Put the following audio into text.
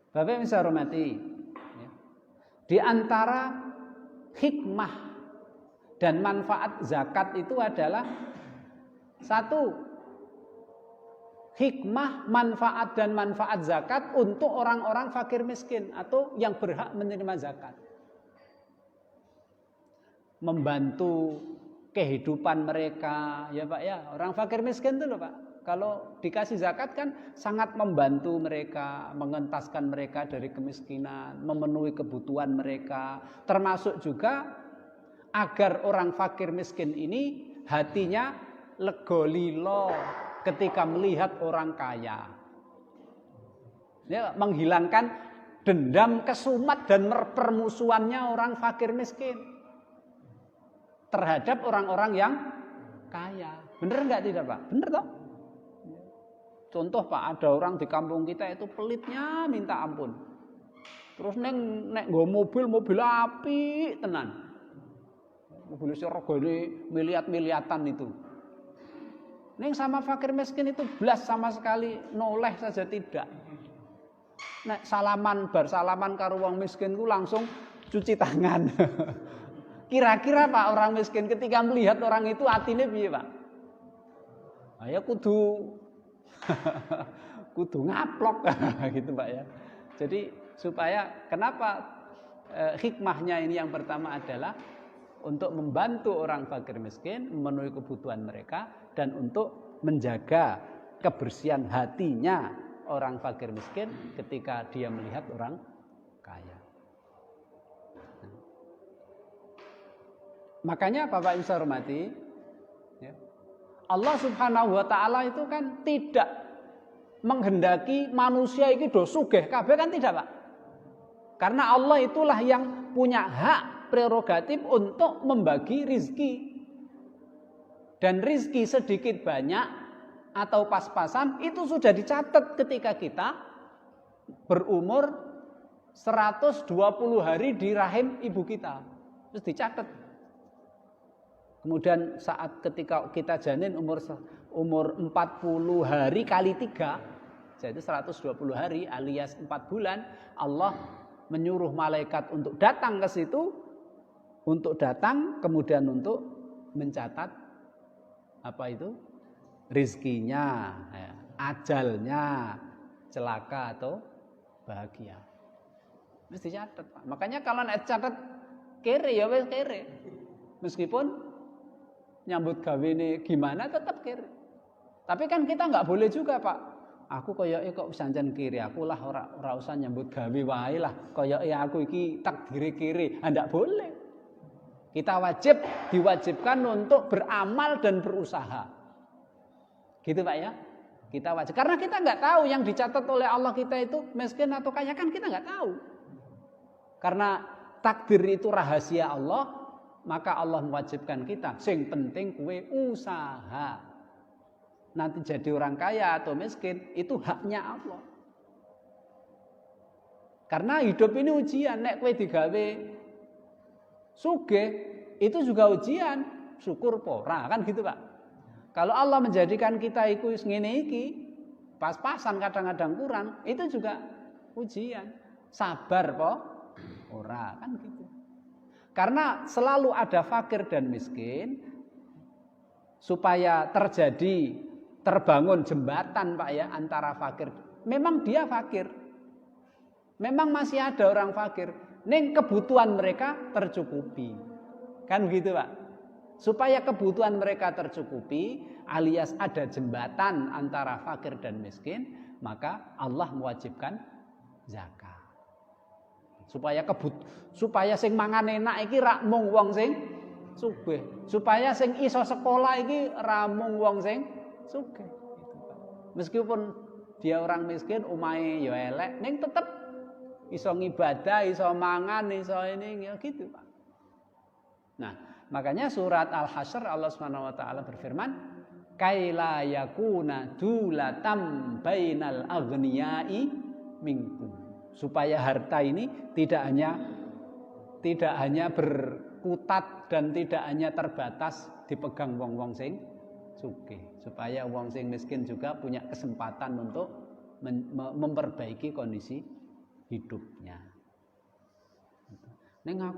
Bapak bisa hormati, ya. Di antara hikmah dan manfaat zakat itu adalah satu, hikmah, manfaat dan manfaat zakat untuk orang-orang fakir miskin atau yang berhak menerima zakat. Membantu kehidupan mereka, ya Pak ya. Orang fakir miskin itu loh Pak. Kalau dikasih zakat kan sangat membantu mereka, mengentaskan mereka dari kemiskinan, memenuhi kebutuhan mereka, termasuk juga agar orang fakir miskin ini hatinya legolilo ketika melihat orang kaya. Ya, menghilangkan dendam, kesumat dan permusuhannya orang fakir miskin terhadap orang-orang yang kaya. Bener nggak tidak Pak? Bener toh? Contoh Pak, ada orang di kampung kita itu pelitnya minta ampun. Terus nek nggo mobil api tenan. Mobil sing regane miliat-miliatan itu. Neng sama fakir miskin itu blas sama sekali noleh saja tidak. Nek bar salaman karo wong miskin ku langsung cuci tangan. Kira-kira Pak orang miskin ketika melihat orang itu atine piye Pak? Ya kudu ngaplok gitu Pak ya. Jadi supaya kenapa hikmahnya ini yang pertama adalah untuk membantu orang fakir miskin memenuhi kebutuhan mereka dan untuk menjaga kebersihan hatinya orang fakir miskin ketika dia melihat orang kaya. Makanya Bapak Ibu saya hormati, ya, Allah Subhanahu wa taala itu kan tidak menghendaki manusia itu do sugih kabeh kan tidak Pak. Karena Allah itulah yang punya hak prerogatif untuk membagi rizki. Dan rizki sedikit banyak atau pas-pasan itu sudah dicatat ketika kita berumur 120 hari di rahim ibu kita. Terus dicatat. Kemudian saat ketika kita janin umur 40 hari kali 3, jadi 120 hari alias 4 bulan, Allah menyuruh malaikat untuk datang ke situ, untuk datang kemudian untuk mencatat apa itu? Rizkinya, ya, ajalnya, celaka atau bahagia. Mesti dicatat, Pak. Makanya kalau nek catat kere ya wis kere. Meskipun nyambut gawe ini gimana tetap kiri. Tapi kan kita nggak boleh juga Pak. Aku koyoke kok sanjan kiri, aku lah ora usah nyambut gawe wae lah. Koyoke aku iki takdire kiri. Ndak boleh. Kita diwajibkan untuk beramal dan berusaha. Gitu Pak ya. Kita wajib. Karena kita nggak tahu yang dicatat oleh Allah kita itu miskin atau kaya kan kita nggak tahu. Karena takdir itu rahasia Allah. Maka Allah mewajibkan kita, sing penting kue usaha. Nanti jadi orang kaya atau miskin itu haknya Allah. Karena hidup ini ujian, nek kue digawe sugih itu juga ujian, syukur pora kan gitu Pak. Kalau Allah menjadikan kita iku ngene iki, pas-pasan kadang-kadang kurang, itu juga ujian. Sabar po ora kan gitu. Karena selalu ada fakir dan miskin supaya terbangun jembatan Pak ya antara fakir. Memang dia fakir. Memang masih ada orang fakir. Ning kebutuhan mereka tercukupi. Kan gitu Pak. Supaya kebutuhan mereka tercukupi alias ada jembatan antara fakir dan miskin, maka Allah mewajibkan zakat. Supaya sing mangan enak iki rak mung wong sing sugih. Supaya sing iso sekolah iki ra mung wong sing sugih. Meskipun dia orang miskin, omahe ya elek, ning tetep iso ngibadah, iso mangan, iso ini ya gitu, Pak. Nah, makanya surat Al-Hasyr Allah Subhanahu wa taala berfirman, "Kaila yakuna dulatam bainal aghniyai minkum." Supaya harta ini tidak hanya berkutat dan tidak hanya terbatas dipegang wong-wong sing sugih, supaya wong sing miskin juga punya kesempatan untuk memperbaiki kondisi hidupnya. Neng aku